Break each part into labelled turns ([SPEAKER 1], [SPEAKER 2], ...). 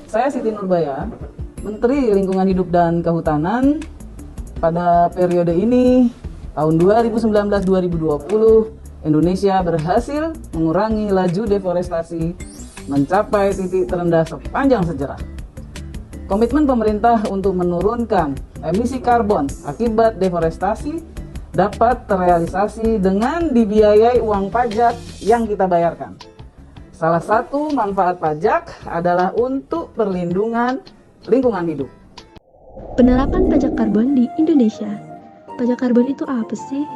[SPEAKER 1] Saya Siti Nurbaya, Menteri Lingkungan Hidup dan Kehutanan. Pada periode ini, tahun 2019-2020, Indonesia berhasil mengurangi laju deforestasi mencapai titik terendah sepanjang sejarah. Komitmen pemerintah untuk menurunkan emisi karbon akibat deforestasi dapat terrealisasi dengan dibiayai uang pajak yang kita bayarkan. Salah satu manfaat pajak adalah untuk perlindungan lingkungan hidup.
[SPEAKER 2] Penerapan pajak karbon di Indonesia. Pajak karbon itu apa sih?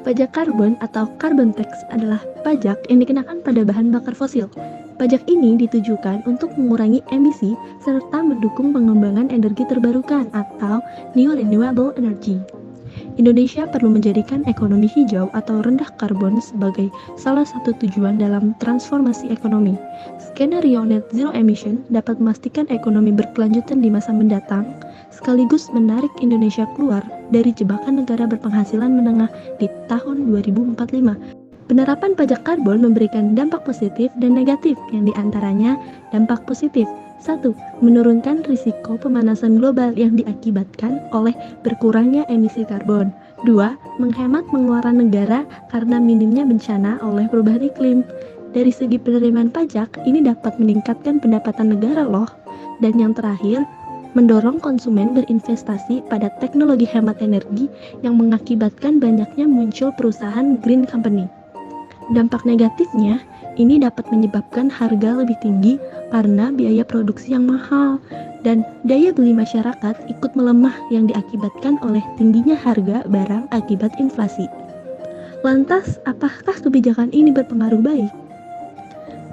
[SPEAKER 2] Pajak karbon atau carbon tax adalah pajak yang dikenakan pada bahan bakar fosil. Pajak ini ditujukan untuk mengurangi emisi serta mendukung pengembangan energi terbarukan atau New Renewable Energy. Indonesia perlu menjadikan ekonomi hijau atau rendah karbon sebagai salah satu tujuan dalam transformasi ekonomi. Skenario net zero emission dapat memastikan ekonomi berkelanjutan di masa mendatang, sekaligus menarik Indonesia keluar dari jebakan negara berpenghasilan menengah di tahun 2045. Penerapan pajak karbon memberikan dampak positif dan negatif, yang diantaranya dampak positif. 1. Menurunkan risiko pemanasan global yang diakibatkan oleh berkurangnya emisi karbon. 2. Menghemat pengeluaran negara karena minimnya bencana oleh perubahan iklim. Dari segi penerimaan pajak, ini dapat meningkatkan pendapatan negara loh. Dan yang terakhir, mendorong konsumen berinvestasi pada teknologi hemat energi yang mengakibatkan banyaknya muncul perusahaan green company. Dampak negatifnya, ini dapat menyebabkan harga lebih tinggi karena biaya produksi yang mahal dan daya beli masyarakat ikut melemah yang diakibatkan oleh tingginya harga barang akibat inflasi. Lantas, apakah kebijakan ini berpengaruh baik?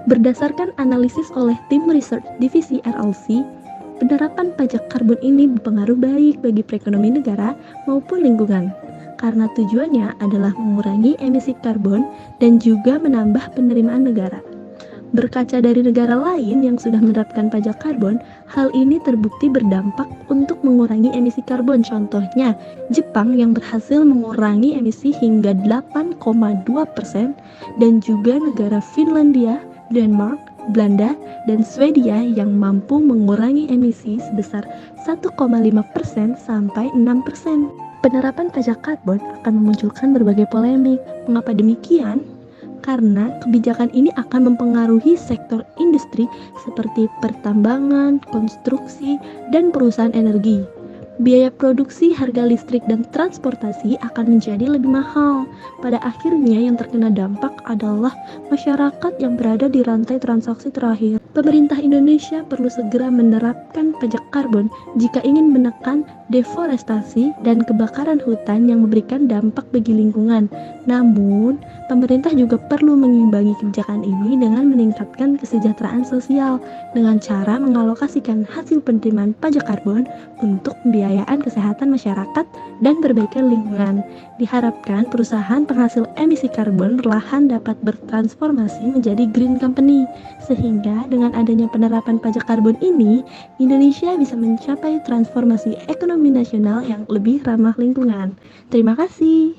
[SPEAKER 2] Berdasarkan analisis oleh tim Research Divisi RLC, penerapan pajak karbon ini berpengaruh baik bagi perekonomian negara maupun lingkungan, karena tujuannya adalah mengurangi emisi karbon dan juga menambah penerimaan negara. Berkaca dari negara lain yang sudah menerapkan pajak karbon, hal ini terbukti berdampak untuk mengurangi emisi karbon. Contohnya, Jepang yang berhasil mengurangi emisi hingga 8,2% dan juga negara Finlandia, Denmark, Belanda, dan Swedia yang mampu mengurangi emisi sebesar 1,5% sampai 6%. Penerapan pajak karbon akan memunculkan berbagai polemik. Mengapa demikian? Karena kebijakan ini akan mempengaruhi sektor industri seperti pertambangan, konstruksi, dan perusahaan energi. Biaya produksi, harga listrik, dan transportasi akan menjadi lebih mahal. Pada akhirnya yang terkena dampak adalah masyarakat yang berada di rantai transaksi terakhir. Pemerintah Indonesia perlu segera menerapkan pajak karbon jika ingin menekan deforestasi dan kebakaran hutan yang memberikan dampak bagi lingkungan. Namun, pemerintah juga perlu mengimbangi kebijakan ini dengan meningkatkan kesejahteraan sosial dengan cara mengalokasikan hasil penerimaan pajak karbon untuk pembiayaan kesehatan masyarakat dan perbaikan lingkungan. Diharapkan perusahaan penghasil emisi karbon perlahan dapat bertransformasi menjadi green company, sehingga dengan adanya penerapan pajak karbon ini, Indonesia bisa mencapai transformasi ekonomi nasional yang lebih ramah lingkungan. Terima kasih.